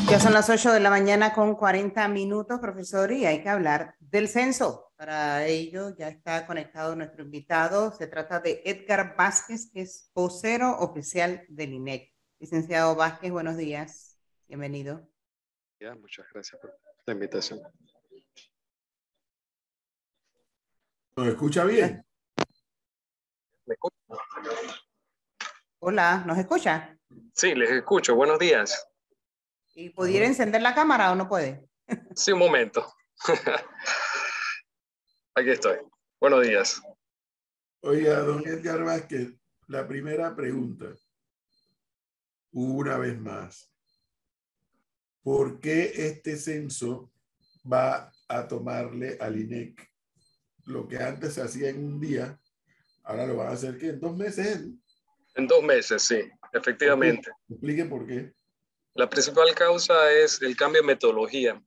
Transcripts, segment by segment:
Ya son las 8 de la mañana con 40 minutos, profesor, y hay que hablar del censo. Para ello ya está conectado nuestro invitado. Se trata de Edgar Vázquez, que es vocero oficial del INEC. Licenciado Vázquez, buenos días. Bienvenido. Ya, muchas gracias por la invitación. ¿Nos escucha bien? ¿Me escucha? Hola, ¿nos escucha? Sí, les escucho. Buenos días. ¿Y pudiera encender la cámara o no puede? Sí, un momento. Aquí estoy. Buenos días. Oiga, don Edgar Vázquez, la primera pregunta, una vez más. ¿Por qué este censo va a tomarle al INEC lo que antes se hacía en un día? Ahora lo van a hacer, ¿qué? ¿En 2 meses? En 2 meses, sí, efectivamente. Explique por qué. La principal causa es el cambio de metodología.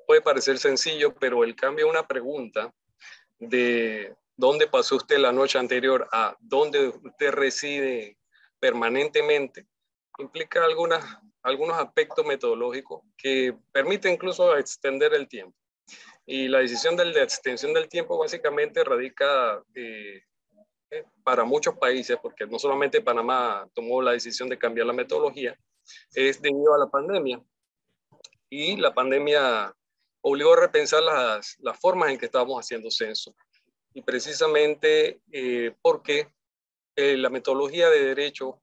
Puede parecer sencillo, pero el cambio de una pregunta de dónde pasó usted la noche anterior a dónde usted reside permanentemente implica algunos aspectos metodológicos que permiten incluso extender el tiempo. Y la decisión de extensión del tiempo básicamente radica para muchos países, porque no solamente Panamá tomó la decisión de cambiar la metodología, es debido a la pandemia. Y la pandemia obligó a repensar las formas en que estábamos haciendo censo. Y precisamente porque la metodología de derecho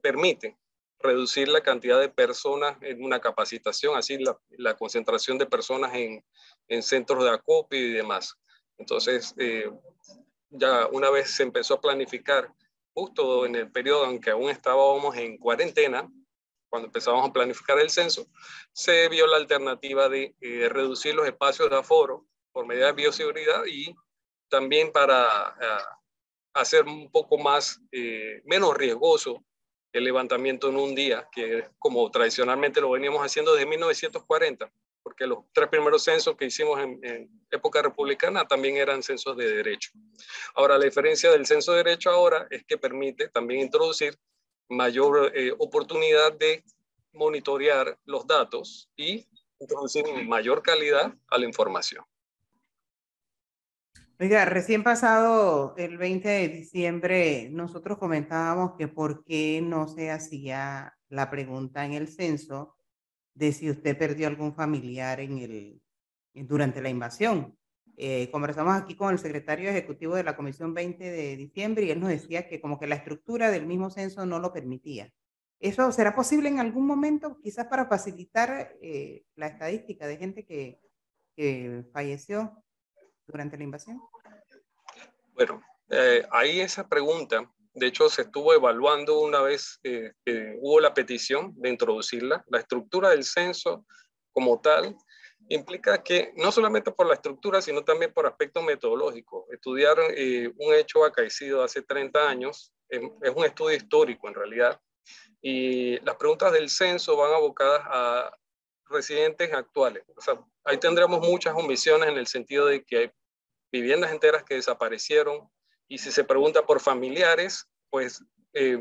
permite reducir la cantidad de personas en una capacitación, así la concentración de personas en centros de acopio y demás. Entonces, ya una vez se empezó a planificar, justo en el periodo en que aún estábamos en cuarentena, cuando empezamos a planificar el censo, se vio la alternativa de reducir los espacios de aforo por medidas de bioseguridad y también para hacer un poco más, menos riesgoso el levantamiento en un día, que es como tradicionalmente lo veníamos haciendo desde 1940, porque los 3 primeros censos que hicimos en época republicana también eran censos de derecho. Ahora, la diferencia del censo de derecho ahora es que permite también introducir mayor oportunidad de monitorear los datos y introducir mayor calidad a la información. Oiga, recién pasado el 20 de diciembre, nosotros comentábamos que por qué no se hacía la pregunta en el censo de si usted perdió algún familiar durante la invasión. Conversamos aquí con el secretario ejecutivo de la Comisión 20 de diciembre y él nos decía que como que la estructura del mismo censo no lo permitía. ¿Eso será posible en algún momento, quizás para facilitar la estadística de gente que falleció durante la invasión? Bueno, ahí esa pregunta, de hecho, se estuvo evaluando una vez hubo la petición de introducirla. La estructura del censo como tal implica que no solamente por la estructura, sino también por aspectos metodológicos. Estudiar un hecho acaecido hace 30 años es un estudio histórico en realidad. Y las preguntas del censo van abocadas a residentes actuales. O sea, ahí tendremos muchas omisiones en el sentido de que hay viviendas enteras que desaparecieron, y si se pregunta por familiares, pues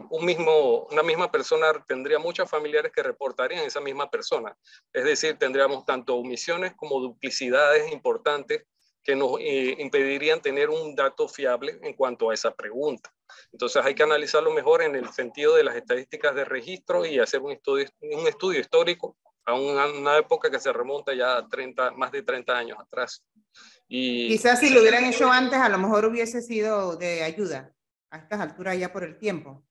una misma persona tendría muchos familiares que reportarían esa misma persona. Es decir, tendríamos tanto omisiones como duplicidades importantes que nos impedirían tener un dato fiable en cuanto a esa pregunta. Entonces hay que analizarlo mejor en el sentido de las estadísticas de registro y hacer un estudio histórico a una época que se remonta ya a más de 30 años atrás. Y quizás si lo hubieran hecho antes, a lo mejor hubiese sido de ayuda a estas alturas ya por el tiempo.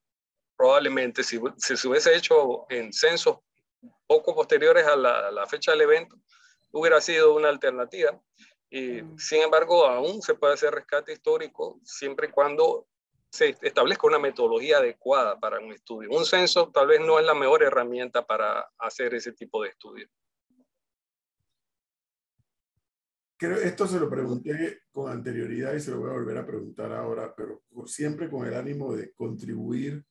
Probablemente si se hubiese hecho en censos poco posteriores a la fecha del evento, hubiera sido una alternativa. Sin embargo, aún se puede hacer rescate histórico siempre y cuando se establezca una metodología adecuada para un estudio. Un censo tal vez no es la mejor herramienta para hacer ese tipo de estudio. Creo, esto se lo pregunté con anterioridad y se lo voy a volver a preguntar ahora, pero siempre con el ánimo de contribuir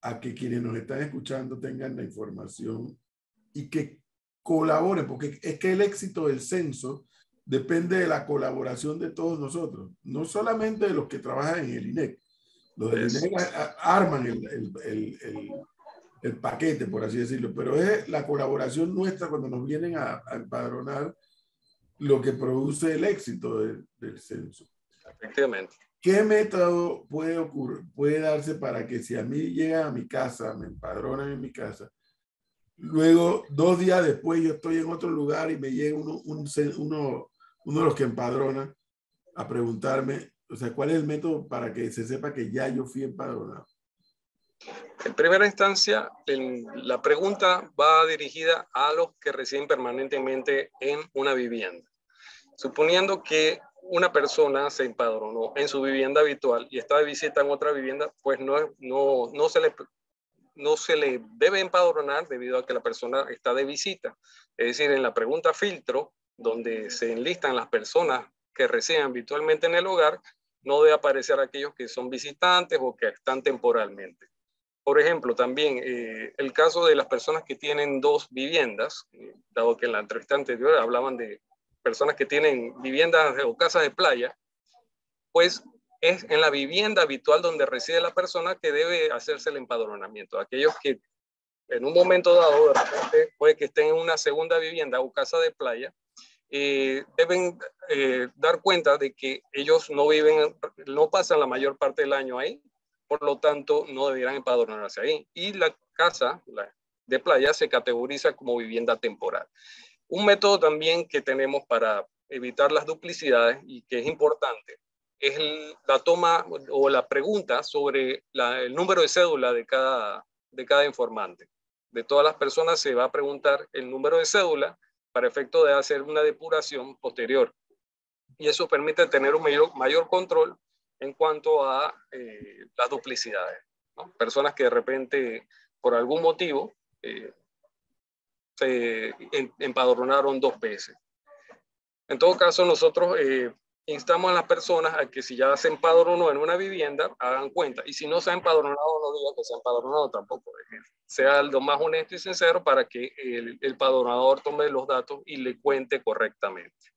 a que quienes nos están escuchando tengan la información y que colaboren, porque es que el éxito del censo depende de la colaboración de todos nosotros, no solamente de los que trabajan en el INEC. Los del INEC arman el paquete, por así decirlo, pero es la colaboración nuestra cuando nos vienen a empadronar lo que produce el éxito del censo. Efectivamente. ¿Qué método puede darse para que si a mí llegan a mi casa, me empadronan en mi casa, luego 2 días después yo estoy en otro lugar y me llega uno de los que empadronan a preguntarme, o sea, ¿cuál es el método para que se sepa que ya yo fui empadronado? En primera instancia, la pregunta va dirigida a los que residen permanentemente en una vivienda. Suponiendo que una persona se empadronó en su vivienda habitual y está de visita en otra vivienda, pues no se le debe empadronar debido a que la persona está de visita. Es decir, en la pregunta filtro, donde se enlistan las personas que residen habitualmente en el hogar, no debe aparecer aquellos que son visitantes o que están temporalmente. Por ejemplo, también el caso de las personas que tienen 2 viviendas, dado que en la entrevista anterior hablaban de personas que tienen viviendas o casas de playa, pues es en la vivienda habitual donde reside la persona que debe hacerse el empadronamiento. Aquellos que en un momento dado, de repente, puede que estén en una segunda vivienda o casa de playa, deben dar cuenta de que ellos no pasan la mayor parte del año ahí, por lo tanto no deberán empadronarse ahí. Y la casa de playa se categoriza como vivienda temporal. Un método también que tenemos para evitar las duplicidades y que es importante es la toma o la pregunta sobre el número de cédula de cada informante. De todas las personas se va a preguntar el número de cédula para efecto de hacer una depuración posterior. Y eso permite tener un mayor control en cuanto a las duplicidades, ¿no? Personas que de repente, por algún motivo, se empadronaron 2 veces. En todo caso, nosotros instamos a las personas a que si ya se empadronó en una vivienda, hagan cuenta. Y si no se ha empadronado, no diga que se ha empadronado tampoco. Sea lo más honesto y sincero para que el empadronador tome los datos y le cuente correctamente.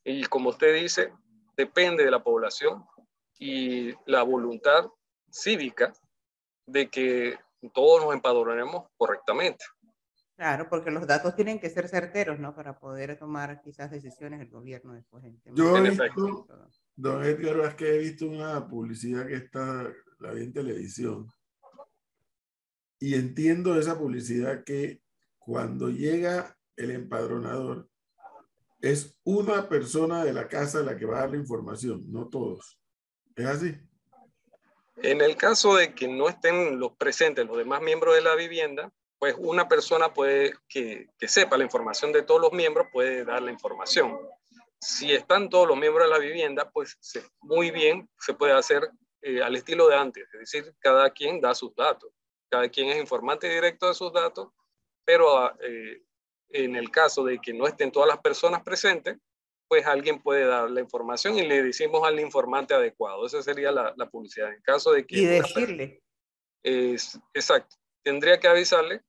Y como usted dice, depende de la población y la voluntad cívica de que todos nos empadronemos correctamente. Claro, porque los datos tienen que ser certeros, ¿no? Para poder tomar quizás decisiones el gobierno después. Yo he visto, don Edgar Vázquez, he visto una publicidad que la vi en televisión y entiendo esa publicidad que cuando llega el empadronador es una persona de la casa la que va a dar la información, no todos. ¿Es así? En el caso de que no estén los presentes los demás miembros de la vivienda, pues una persona que sepa la información de todos los miembros puede dar la información. Si están todos los miembros de la vivienda, pues muy bien se puede hacer al estilo de antes, es decir, cada quien da sus datos, cada quien es informante directo de sus datos, pero en el caso de que no estén todas las personas presentes, pues alguien puede dar la información y le decimos al informante adecuado. Esa sería la publicidad. En caso de que... Y decirle. Exacto. Tendría que avisarle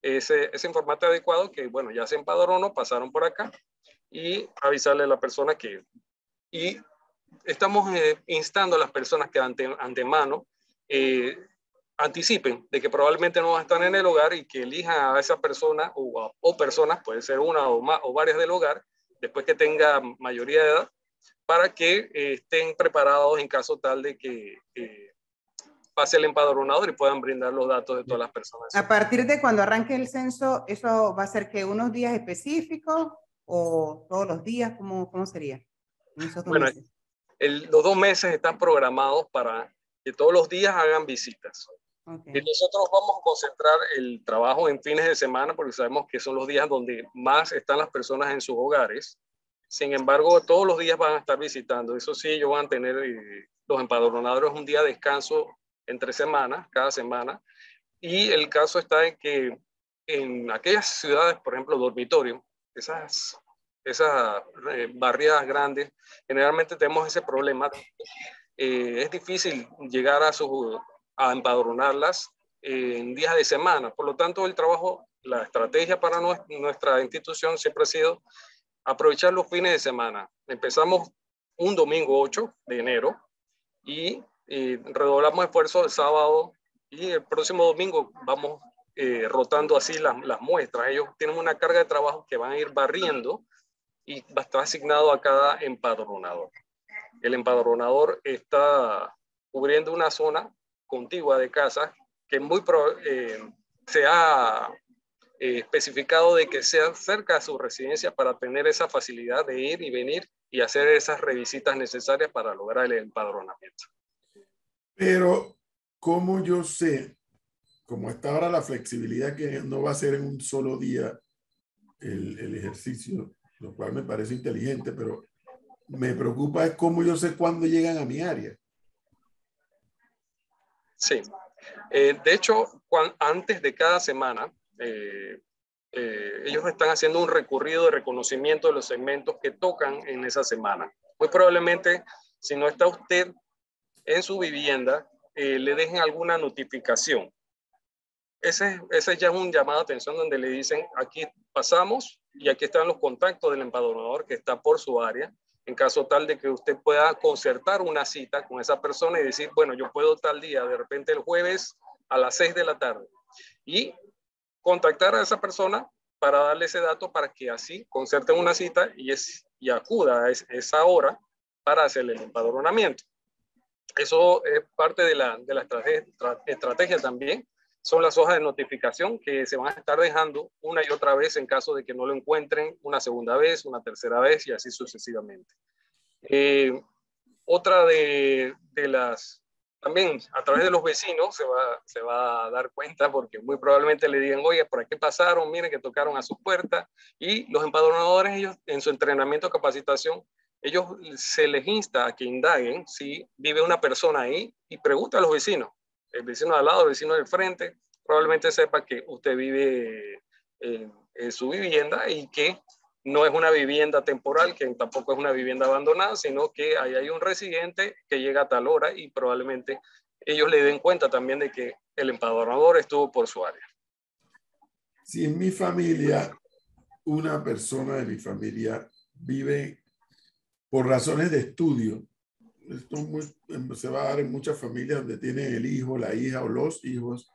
ese informante adecuado que, bueno, ya se empadronó, pasaron por acá, y avisarle a la persona que... Y estamos instando a las personas que antemano anticipen de que probablemente no van a estar en el hogar y que elijan a esa persona o personas, puede ser una o varias del hogar, después que tenga mayoría de edad, para que estén preparados en caso tal de que pase el empadronador y puedan brindar los datos de todas las personas. A partir de cuando arranque el censo, ¿eso va a ser que unos días específicos o todos los días? ¿Cómo sería en esos 2 meses? Los 2 meses están programados para que todos los días hagan visitas. Okay. Y nosotros vamos a concentrar el trabajo en fines de semana porque sabemos que son los días donde más están las personas en sus hogares. Sin embargo, todos los días van a estar visitando. Eso sí, ellos van a tener los empadronadores un día de descanso entre semanas, cada semana. Y el caso está en que en aquellas ciudades, por ejemplo, dormitorio, esas barriadas grandes, generalmente tenemos ese problema. Es difícil llegar a empadronarlas en días de semana. Por lo tanto, el trabajo, la estrategia para nuestra institución siempre ha sido aprovechar los fines de semana. Empezamos un domingo 8 de enero y redoblamos esfuerzos el sábado y el próximo domingo vamos rotando así las muestras. Ellos tienen una carga de trabajo que van a ir barriendo y va a estar asignado a cada empadronador. El empadronador está cubriendo una zona contigua de casas que se ha especificado de que sea cerca de su residencia para tener esa facilidad de ir y venir y hacer esas revisitas necesarias para lograr el empadronamiento. Pero, ¿cómo yo sé, como está ahora la flexibilidad que no va a ser en un solo día el ejercicio, lo cual me parece inteligente, pero me preocupa es cómo yo sé cuándo llegan a mi área? Sí. De hecho, antes de cada semana, ellos están haciendo un recorrido de reconocimiento de los segmentos que tocan en esa semana. Muy probablemente, si no está usted en su vivienda, le dejen alguna notificación. Ese ya es un llamado de atención donde le dicen, aquí pasamos y aquí están los contactos del empadronador que está por su área, en caso tal de que usted pueda concertar una cita con esa persona y decir, bueno, yo puedo tal día, de repente el jueves a las 6 de la tarde. Y contactar a esa persona para darle ese dato para que así concerten una cita y acuda a esa hora para hacer el empadronamiento. Eso es parte de la estrategia también. Son las hojas de notificación que se van a estar dejando una y otra vez en caso de que no lo encuentren una segunda vez, una tercera vez y así sucesivamente. Otra de las, también a través de los vecinos se va a dar cuenta porque muy probablemente le digan, oye, por aquí pasaron, miren que tocaron a su puerta, y los empadronadores, ellos en su entrenamiento de capacitación, ellos se les insta a que indaguen si vive una persona ahí y pregunta a los vecinos. El vecino de al lado, el vecino del frente, probablemente sepa que usted vive en su vivienda y que no es una vivienda temporal, que tampoco es una vivienda abandonada, sino que ahí hay un residente que llega a tal hora y probablemente ellos le den cuenta también de que el empadronador estuvo por su área. Si en mi familia, una persona de mi familia vive por razones de estudio, esto se va a dar en muchas familias donde tienen el hijo, la hija o los hijos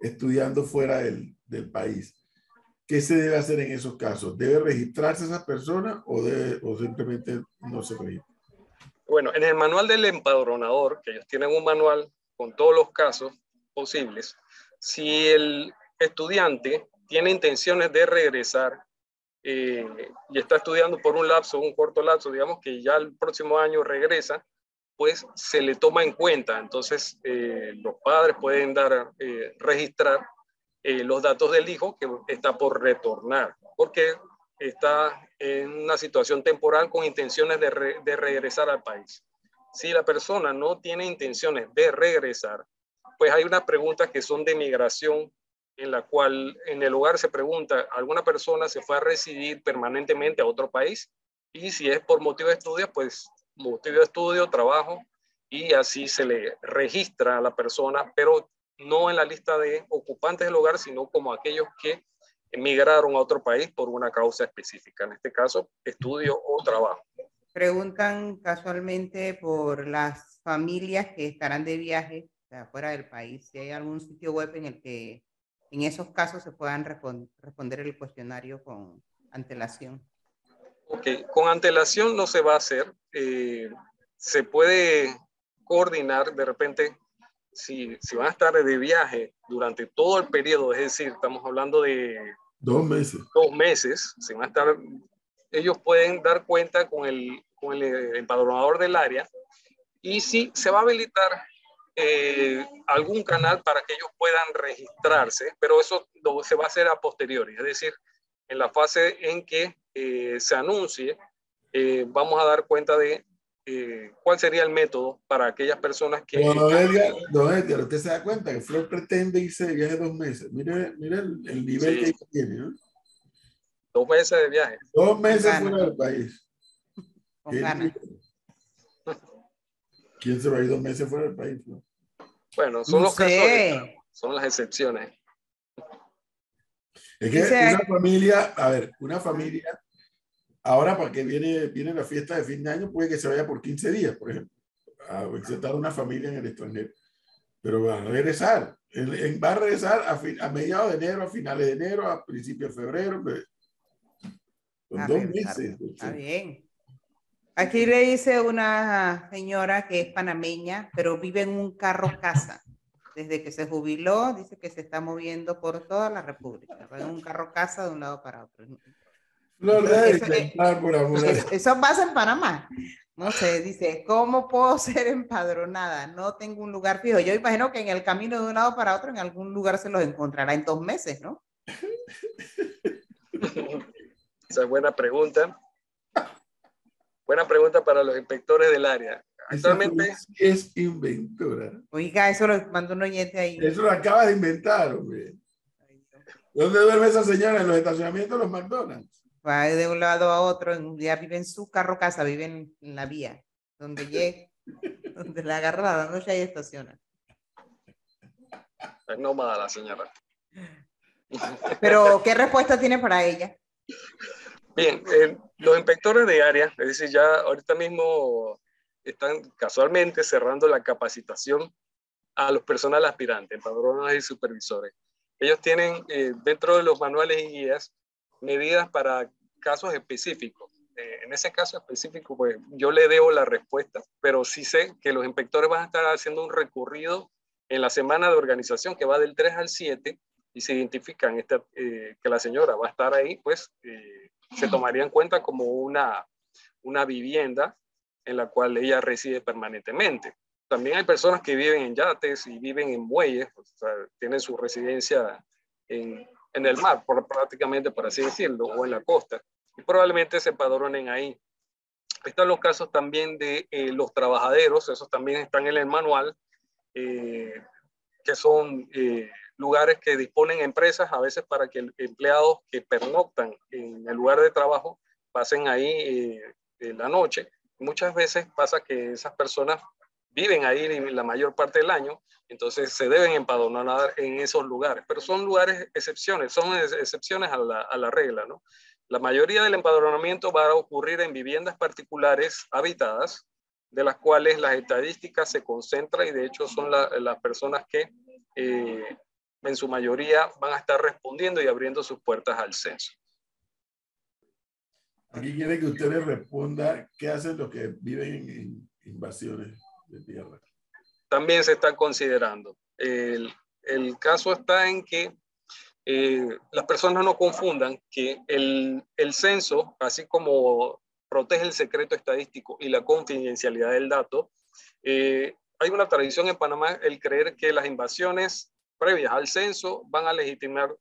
estudiando fuera del país. ¿Qué se debe hacer en esos casos? ¿Debe registrarse esa persona o simplemente no se registra? Bueno, en el manual del empadronador, que ellos tienen un manual con todos los casos posibles, si el estudiante tiene intenciones de regresar y está estudiando por un corto lapso, digamos que ya el próximo año regresa, pues se le toma en cuenta. Entonces, los padres pueden registrar los datos del hijo que está por retornar, porque está en una situación temporal con intenciones de regresar al país. Si la persona no tiene intenciones de regresar, pues hay unas preguntas que son de migración, en la cual en el hogar se pregunta, ¿alguna persona se fue a residir permanentemente a otro país? Y si es por motivo de estudio, pues motivo de estudio, trabajo, y así se le registra a la persona, pero no en la lista de ocupantes del hogar, sino como aquellos que emigraron a otro país por una causa específica, en este caso, estudio o trabajo. Preguntan casualmente por las familias que estarán de viaje, o sea, fuera del país, si hay algún sitio web en el que en esos casos se puedan responder el cuestionario con antelación. Ok, con antelación no se va a hacer. Se puede coordinar de repente si van a estar de viaje durante todo el periodo, es decir, estamos hablando de 2 meses. 2 meses, si van a estar, ellos pueden dar cuenta con el empadronador del área y si se va a habilitar algún canal para que ellos puedan registrarse, pero eso se va a hacer a posteriori, es decir, en la fase en que se anuncie, vamos a dar cuenta de cuál sería el método para aquellas personas que... Don Edgar, usted se da cuenta que Flor pretende irse de viaje 2 meses. Mire el nivel que ella tiene, ¿no? 2 meses de viaje. 2 meses fuera del país. Con ganas. ¿Quién se va a ir 2 meses fuera del país, Flor? Bueno, son los casos, son las excepciones. Es que una familia, a ver, una familia, ahora para que viene la fiesta de fin de año, puede que se vaya por 15 días, por ejemplo, a visitar una familia en el extranjero, pero van a regresar. Va a regresar a mediados de enero, a finales de enero, a principios de febrero. Con 2 meses. Está bien. Aquí le dice una señora que es panameña, pero vive en un carro casa. Desde que se jubiló, dice que se está moviendo por toda la República. Va en un carro casa de un lado para otro. Eso pasa en Panamá. No sé, dice, ¿cómo puedo ser empadronada? No tengo un lugar fijo. Yo imagino que en el camino de un lado para otro, en algún lugar se los encontrará en 2 meses, ¿no? Esa es buena pregunta. Buena pregunta para los inspectores del área. Actualmente es inventora. Oiga, eso lo mandó un oyente ahí. Eso lo acaba de inventar, hombre. ¿Dónde duerme esa señora? En los estacionamientos de los McDonald's. Va de un lado a otro, en un día vive en su carro casa, vive en la vía, donde llegue, donde la agarra la noche y estaciona. Es nómada la señora. Pero, ¿qué respuesta tiene para ella? Bien, los inspectores de área, es decir, ya ahorita mismo están casualmente cerrando la capacitación a los personal aspirantes, empadronados y supervisores. Ellos tienen dentro de los manuales y guías medidas para casos específicos. En ese caso específico, pues yo le debo la respuesta, pero sí sé que los inspectores van a estar haciendo un recorrido en la semana de organización que va del 3 al 7 y se identifican que la señora va a estar ahí, pues se tomaría en cuenta como una vivienda en la cual ella reside permanentemente. También hay personas que viven en yates y viven en muelles, o sea, tienen su residencia en el mar, prácticamente, por así decirlo, o en la costa, y probablemente se empadronen ahí. Están los casos también de los trabajaderos, esos también están en el manual, que son lugares que disponen empresas a veces para que empleados que pernoctan en el lugar de trabajo pasen ahí la noche. Muchas veces pasa que esas personas viven ahí la mayor parte del año, entonces se deben empadronar en esos lugares, pero son lugares excepciones, son excepciones a la regla, ¿no? La mayoría del empadronamiento va a ocurrir en viviendas particulares habitadas, de las cuales las estadísticas se concentran y de hecho son las personas que en su mayoría van a estar respondiendo y abriendo sus puertas al censo. Aquí quiere que usted le responda qué hacen los que viven en invasiones de tierra. También se están considerando. El caso está en que las personas no confundan que el censo, así como protege el secreto estadístico y la confidencialidad del dato, hay una tradición en Panamá el creer que las invasiones previas al censo van a legitimar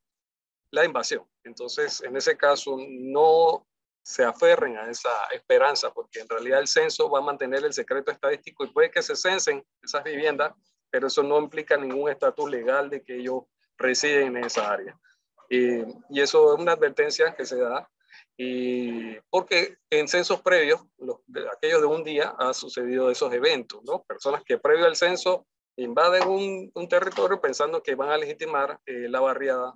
la invasión. Entonces, en ese caso, no se aferren a esa esperanza, porque en realidad el censo va a mantener el secreto estadístico y puede que se censen esas viviendas, pero eso no implica ningún estatus legal de que ellos residen en esa área. Y eso es una advertencia que se da, porque en censos previos, aquellos de un día, ha sucedido esos eventos, ¿no? Personas que previo al censo invaden un territorio pensando que van a legitimar la barriada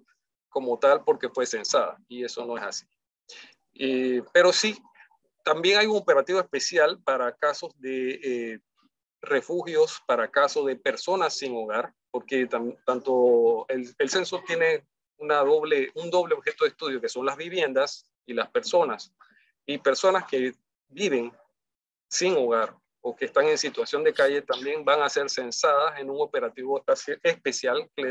como tal porque fue censada, y eso no es así. Pero sí, también hay un operativo especial para casos de refugios, para casos de personas sin hogar, porque tanto el censo tiene un doble objeto de estudio, que son las viviendas y las personas. Y personas que viven sin hogar o que están en situación de calle también van a ser censadas en un operativo especial que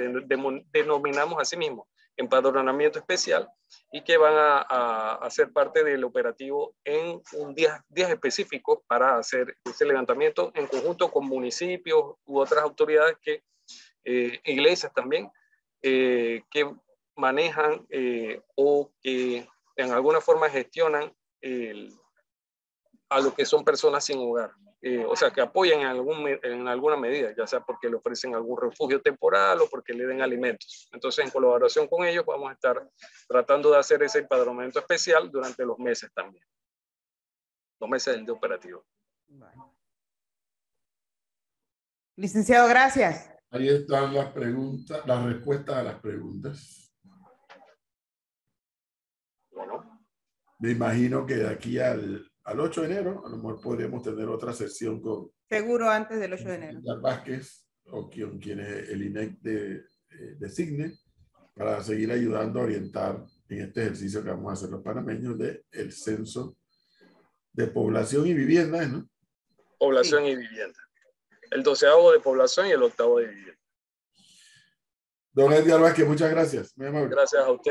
denominamos así mismo empadronamiento especial, y que van a ser parte del operativo en un días específicos para hacer ese levantamiento en conjunto con municipios u otras autoridades, iglesias también, que manejan o que en alguna forma gestionan a lo que son personas sin hogar. O sea, que apoyan en alguna medida, ya sea porque le ofrecen algún refugio temporal o porque le den alimentos. Entonces, en colaboración con ellos, vamos a estar tratando de hacer ese empadronamiento especial durante los meses también. Los meses de operativo. Bueno. Licenciado, gracias. Ahí están las preguntas, las respuestas a las preguntas. Bueno. Me imagino que de aquí al 8 de enero, a lo mejor podríamos tener otra sesión con... Seguro antes del 8 de enero. Vázquez, o quien es el INEC de designe para seguir ayudando a orientar en este ejercicio que vamos a hacer los panameños de el censo de población y vivienda, ¿no? Población y vivienda. El 12º de población y el 8º de vivienda. Don Edgar Vázquez, muchas gracias. Muy amable. Gracias a usted.